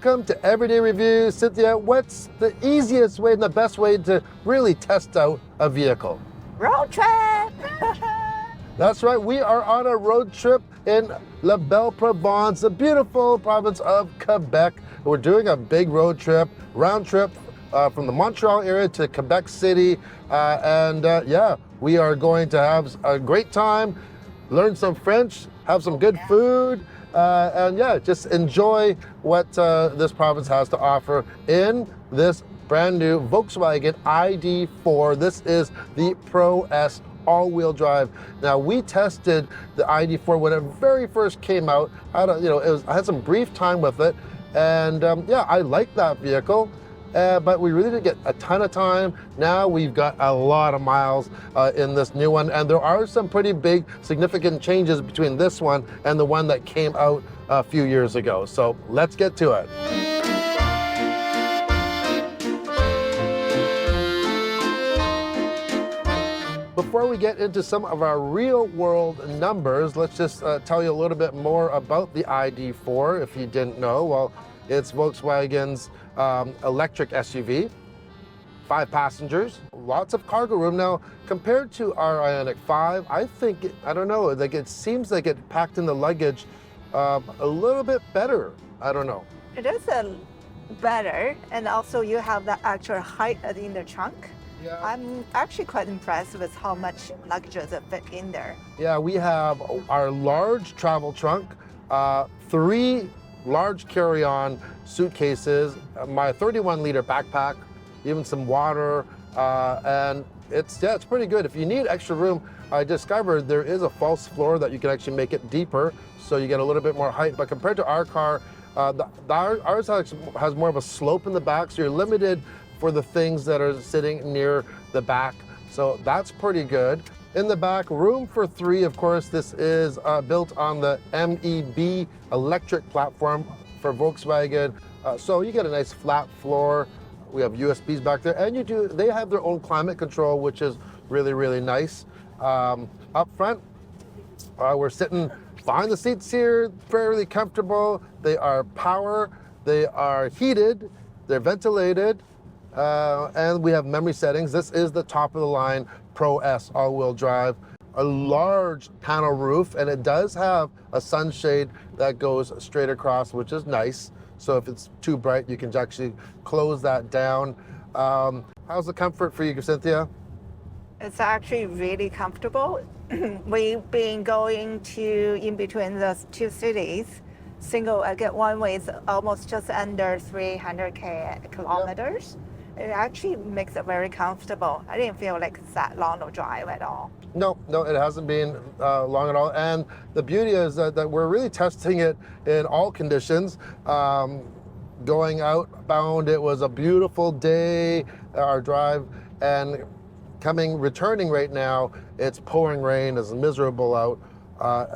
Welcome to Everyday Review. Cynthia, what's the easiest way and the best way to really test out a vehicle? Road trip! That's right, we are on a road trip in La Belle Province, the beautiful province of Quebec. We're doing a big road trip, round trip from the Montreal area to Quebec City. Yeah, we are going to have a great time, learn some French, have some good food, and yeah, just enjoy what this province has to offer in this brand new Volkswagen ID4. This is the Pro S all-wheel drive. Now, we tested the ID4 when it very first came out. I had some brief time with it, and yeah, I like that vehicle. But we really didn't get a ton of time. Now we've got a lot of miles in this new one, and there are some pretty big, significant changes between this one and the one that came out a few years ago. So let's get to it. Before we get into some of our real world numbers, let's just tell you a little bit more about the ID4 if you didn't know. Well, it's Volkswagen's electric SUV, 5 passengers, lots of cargo room. Now, compared to our Ioniq 5, I think, I don't know, like it seems like it packed in the luggage a little bit better. I don't know. It is better, and also you have the actual height in the trunk. Yeah. I'm actually quite impressed with how much luggage that fit in there. Yeah, we have our large travel trunk, 3 large carry-on suitcases, my 31-liter backpack, even some water, and it's pretty good. If you need extra room, I discovered there is a false floor that you can actually make it deeper, so you get a little bit more height. But compared to our car, ours has more of a slope in the back, so you're limited for the things that are sitting near the back. So that's pretty good. In the back, room for 3, of course. This is built on the MEB electric platform for Volkswagen. So you get a nice flat floor. We have USBs back there, and they have their own climate control, which is really, really nice. Up front, we're sitting behind the seats here, fairly comfortable. They are power, they are heated, they're ventilated, and we have memory settings. This is the top of the line Pro S all-wheel drive, a large panel roof, and it does have a sunshade that goes straight across, which is nice. So if it's too bright, you can actually close that down. How's the comfort for you, Cynthia? It's actually really comfortable. We've been going in between the 2 cities. I get one way is almost just under 300 kilometers. Yep. It actually makes it very comfortable. I didn't feel like it's that long of a drive at all. No, it hasn't been long at all. And the beauty is that we're really testing it in all conditions. Going outbound, it was a beautiful day, our drive, and returning right now, it's pouring rain, it's miserable out,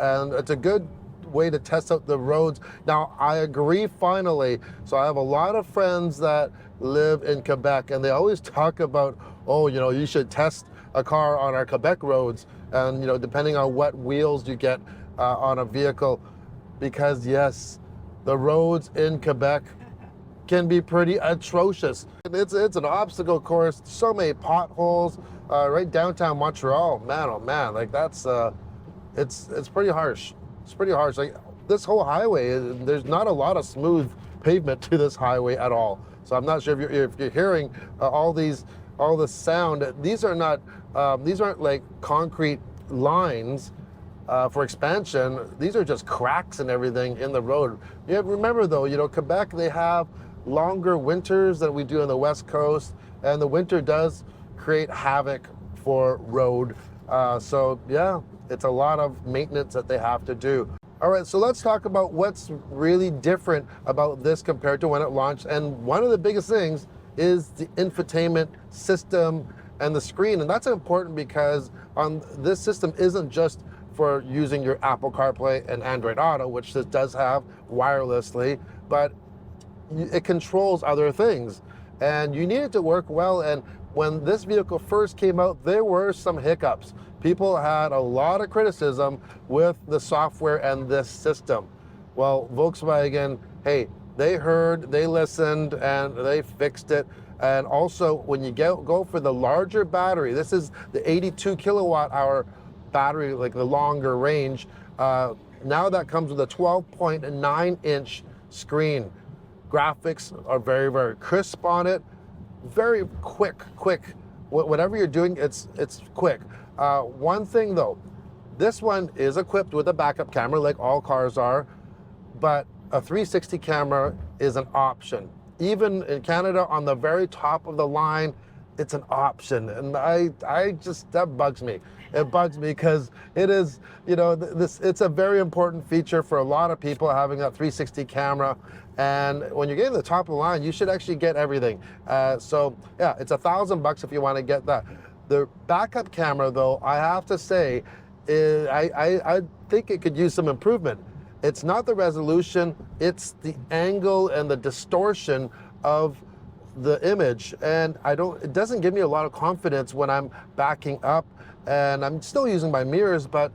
and it's a good way to test out the roads. Now, I agree finally. So I have a lot of friends that live in Quebec, and they always talk about, oh, you should test a car on our Quebec roads, and depending on what wheels you get on a vehicle, because yes, the roads in Quebec can be pretty atrocious. It's an obstacle course, so many potholes, right downtown Montreal. Man, oh man, like that's it's pretty harsh. It's pretty harsh. Like this whole highway, there's not a lot of smooth pavement to this highway at all. So I'm not sure if you're hearing all the sound. These aren't like concrete lines for expansion. These are just cracks and everything in the road. Remember though, Quebec, they have longer winters than we do on the West Coast, and the winter does create havoc for road. So yeah, it's a lot of maintenance that they have to do. All right, so let's talk about what's really different about this compared to when it launched. And one of the biggest things is the infotainment system and the screen. And that's important because this system isn't just for using your Apple CarPlay and Android Auto, which this does have wirelessly, but it controls other things. And you need it to work well. And when this vehicle first came out, there were some hiccups. People had a lot of criticism with the software and this system. Well, Volkswagen, hey, They heard, they listened, and they fixed it. And also, when you go for the larger battery, this is the 82 kilowatt hour battery, like the longer range. Now that comes with a 12.9 inch screen. Graphics are very, very crisp on it. Very quick. Whatever you're doing, it's quick. One thing though, this one is equipped with a backup camera like all cars are, but a 360 camera is an option. Even in Canada, on the very top of the line, it's an option. And I just, that bugs me. It bugs me because it is, you know, it's a very important feature for a lot of people, having that 360 camera. And when you're getting to the top of the line, you should actually get everything. So yeah, it's $1,000 if you want to get that. The backup camera though, I have to say, I think it could use some improvement. It's not the resolution, it's the angle and the distortion of the image. And it doesn't give me a lot of confidence when I'm backing up, and I'm still using my mirrors, but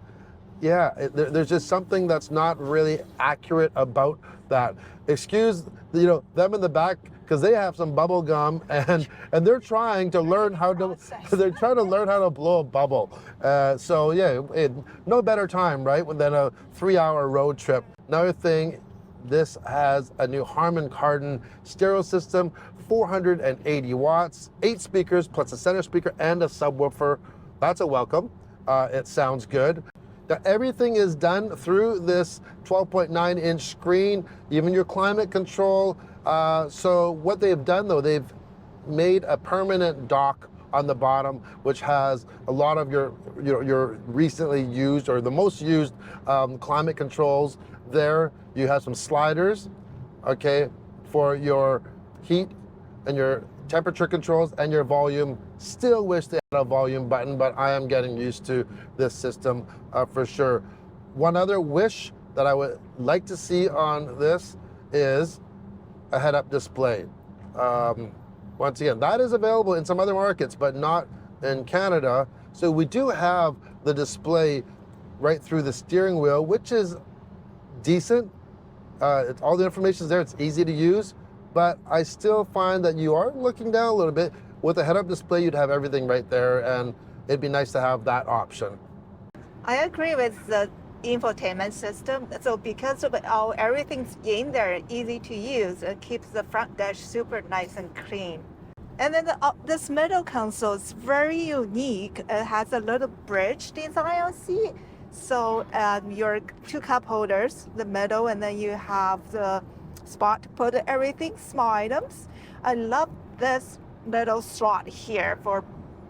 yeah, there's just something that's not really accurate about that. Excuse, you know, them in the back, because they have some bubble gum and they're trying to learn how to blow a bubble. So yeah, no better time, right, than a 3-hour road trip. Another thing, this has a new Harman Kardon stereo system, 480 watts, 8 speakers plus a center speaker and a subwoofer. That's a welcome. It sounds good. Now, everything is done through this 12.9 inch screen, even your climate control. So what they've done though, they've made a permanent dock on the bottom, which has a lot of your recently used or the most used climate controls there. You have some sliders, okay, for your heat and your temperature controls and your volume. Still wish they had a volume button, but I am getting used to this system for sure. One other wish that I would like to see on this is a head-up display. Once again, that is available in some other markets, but not in Canada. So we do have the display right through the steering wheel, which is decent. All the information is there, it's easy to use, but I still find that you are looking down a little bit. With a head-up display, you'd have everything right there, and it'd be nice to have that option. I agree with the infotainment system. So because of everything's in there, easy to use, it keeps the front dash super nice and clean. And then this middle console is very unique. It has a little bridge design on seat. So your 2 cup holders, the middle, and then you have the spot to put everything, small items. I love this little slot here for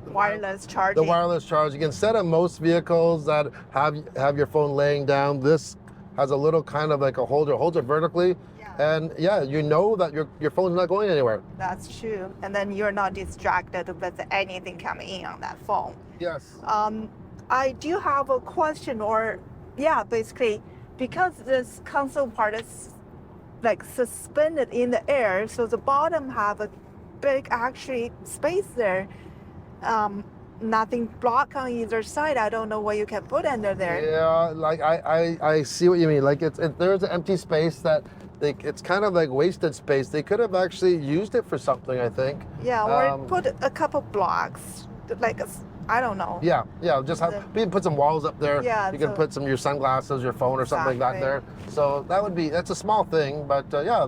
wireless charging. The wireless charging. Instead of most vehicles that have your phone laying down, this has a little kind of like a holder, holds it vertically. Yeah. And yeah, you know that your phone's not going anywhere. That's true. And then you're not distracted with anything coming in on that phone. Yes. I do have a question, or yeah, basically, because this console part is like suspended in the air, so the bottom have a big actually space there. Nothing block on either side. I don't know what you can put under there. Yeah, like I see what you mean. Like there's an empty space that it's kind of like wasted space. They could have actually used it for something, I think. Yeah, or put a couple blocks, like I don't know. Yeah, just put some walls up there. Yeah, you can put your sunglasses, your phone, or something like that there. So that's a small thing, but yeah,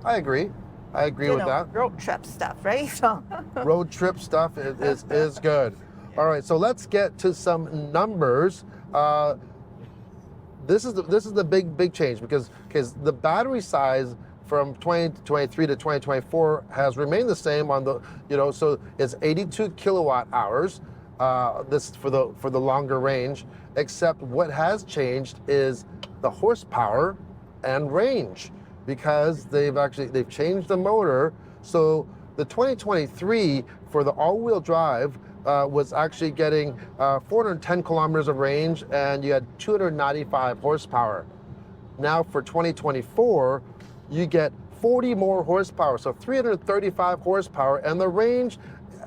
I agree. I agree with that. Road trip stuff, right? So road trip stuff is good. All right, so let's get to some numbers. This is the big change because the battery size from 2023 to 2024 has remained the same on the so it's 82 kilowatt hours. This is for the longer range, except what has changed is the horsepower and range, because they've changed the motor. So the 2023 for the all-wheel drive was actually getting 410 kilometers of range, and you had 295 horsepower. Now for 2024, you get 40 more horsepower, so 335 horsepower, and the range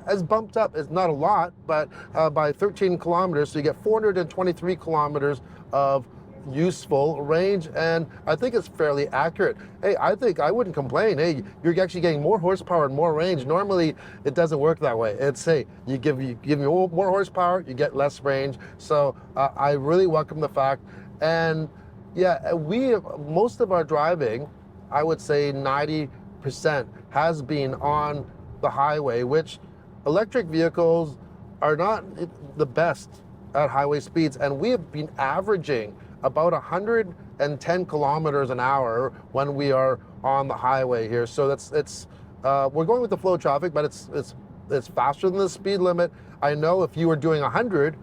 has bumped up. It's not a lot, but by 13 kilometers, so you get 423 kilometers of useful range, and I think it's fairly accurate. Hey, I think I wouldn't complain. Hey, you're actually getting more horsepower and more range. Normally, it doesn't work that way. It's, hey, you give me more horsepower, you get less range. So I really welcome the fact. And yeah, most of our driving, I would say 90% has been on the highway, which electric vehicles are not the best at highway speeds, and we have been averaging about 110 kilometers an hour when we are on the highway here. So we're going with the flow of traffic, but it's faster than the speed limit. I know if you were doing 100,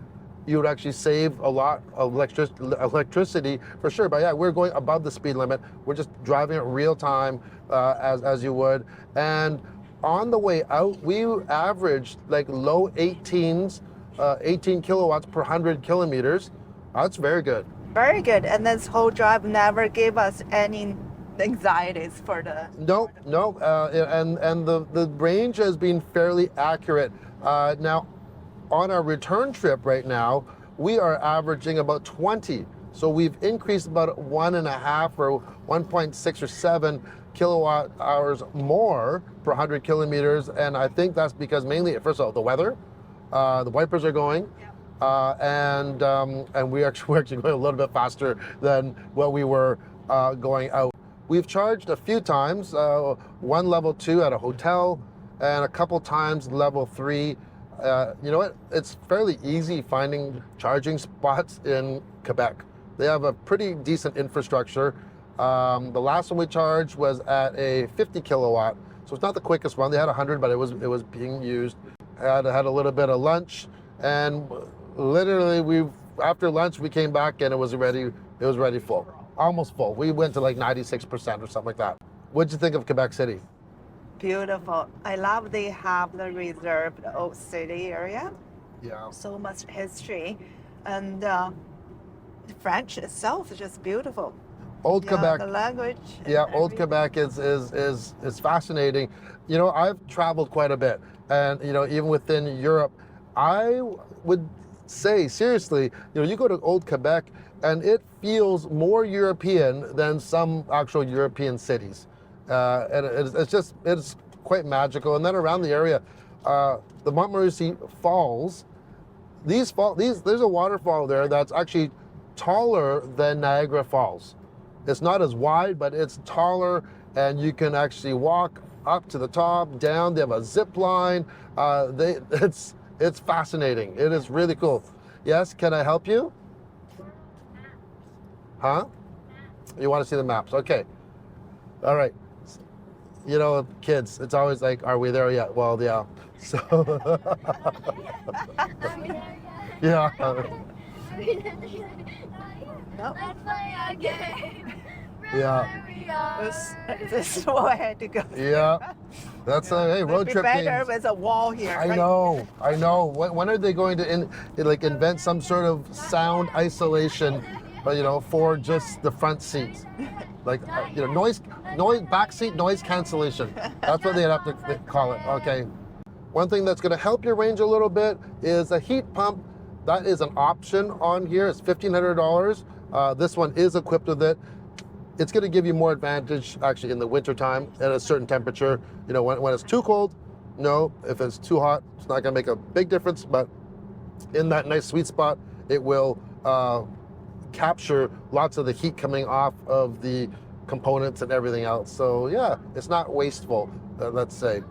you would actually save a lot of electricity for sure. But yeah, we're going above the speed limit. We're just driving it real time as you would. And on the way out, we averaged like low 18s, 18 kilowatts per 100 kilometers. That's very good. Very good. And this whole drive never gave us any anxieties for the... No. And the range has been fairly accurate. Now, on our return trip right now, we are averaging about 20. So we've increased about 1.5 or 1.6 or 7 kilowatt hours more per 100 kilometers. And I think that's because mainly, first of all, the weather, the wipers are going. And we're actually going a little bit faster than what we were going out. We've charged a few times, one level 2 at a hotel, and a couple times level 3. You know what? It's fairly easy finding charging spots in Quebec. They have a pretty decent infrastructure. The last one we charged was at a 50 kilowatt, so it's not the quickest one. They had 100, but it was being used. Had a little bit of lunch, and literally after lunch we came back and it was already full, almost full. We went to like 96% or something like that. What'd you think of Quebec City? Beautiful. I love they have the reserved old city area. Yeah. So much history, and French itself is just beautiful. Old Quebec. The language. Yeah, Old Quebec is fascinating. You know, I've traveled quite a bit, and you know, even within Europe, I would say seriously, you know, you go to Old Quebec and it feels more European than some actual European cities. And it's quite magical. And then around the area, the Montmorency Falls, there's a waterfall there that's actually taller than Niagara Falls. It's not as wide, but it's taller, and you can actually walk up to the top, down. They have a zip line. It's fascinating. It is really cool. Yes, can I help you? Huh? You want to see the maps? Okay. All right. You know, kids, it's always like, are we there yet? Well, yeah. So, yeah. Let's play a game. Yeah. This is where I had to go. Yeah. That's hey, road trip better games. with a wall here. I know. When are they going to invent some sort of sound isolation, you know, for just the front seats? Like, you know, noise, backseat noise cancellation. That's what they'd have to call it. Okay. One thing that's going to help your range a little bit is a heat pump. That is an option on here. It's $1,500. This one is equipped with it. It's going to give you more advantage actually in the wintertime at a certain temperature. You know, when it's too cold, no. If it's too hot, it's not going to make a big difference. But in that nice sweet spot, it will capture lots of the heat coming off of the components and everything else. So yeah, it's not wasteful, let's say.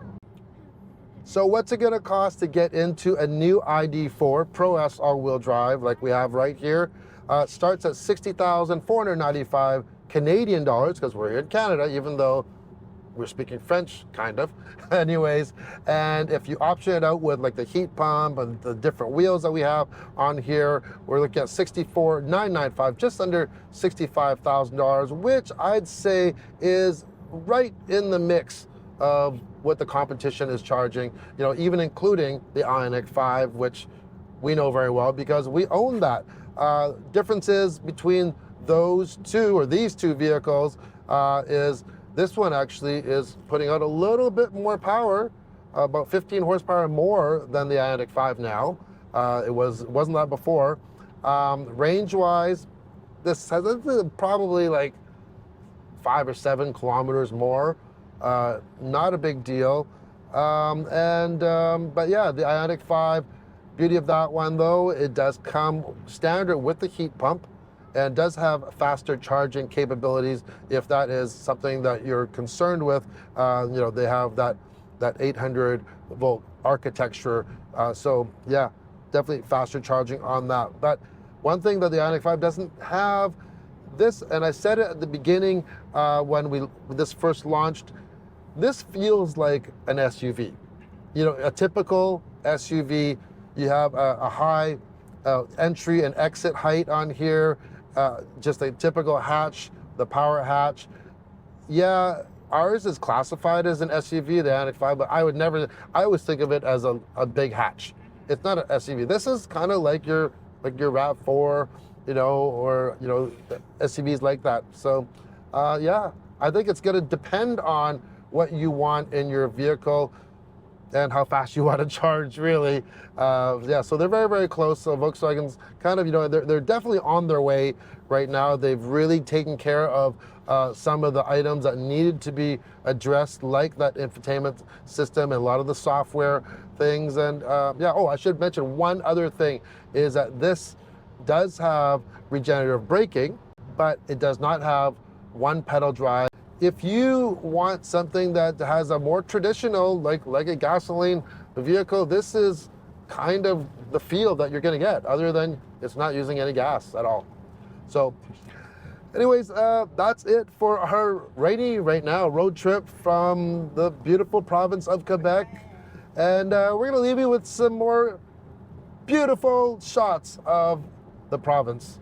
So what's it going to cost to get into a new ID4 Pro S all-wheel drive like we have right here? It starts at 60,495 Canadian dollars, because we're here in Canada, even though we're speaking French, kind of. Anyways, and if you option it out with like the heat pump and the different wheels that we have on here, we're looking at 64,995, just under $65,000, which I'd say is right in the mix of what the competition is charging, you know, even including the Ioniq 5, which we know very well because we own that. Differences between those two, or these two vehicles, is this one actually is putting out a little bit more power, about 15 horsepower more than the Ioniq 5 now. It wasn't that before. Range-wise, this has probably like 5 or 7 kilometers more. Not a big deal. But yeah, the Ioniq 5, beauty of that one though, it does come standard with the heat pump and does have faster charging capabilities if that is something that you're concerned with. They have that 800 volt architecture. So yeah, definitely faster charging on that. But one thing that the Ioniq 5 doesn't have, this, and I said it at the beginning when this first launched, this feels like an SUV. A typical SUV, you have a high entry and exit height on here, just a typical hatch, the power hatch. Yeah, ours is classified as an SUV, the Ioniq 5, but I always think of it as a big hatch. It's not an SUV. This is kind of like your RAV4, or SUVs like that. So yeah, I think it's gonna depend on what you want in your vehicle and how fast you want to charge, really. Yeah, so they're very, very close. So Volkswagen's kind of, they're definitely on their way right now. They've really taken care of some of the items that needed to be addressed, like that infotainment system and a lot of the software things. And yeah, I should mention one other thing is that this does have regenerative braking, but it does not have one pedal drive. If you want something that has a more traditional, like a gasoline vehicle, this is kind of the feel that you're going to get, other than it's not using any gas at all. So anyways, that's it for our rainy right now road trip from the beautiful province of Quebec. And we're going to leave you with some more beautiful shots of the province.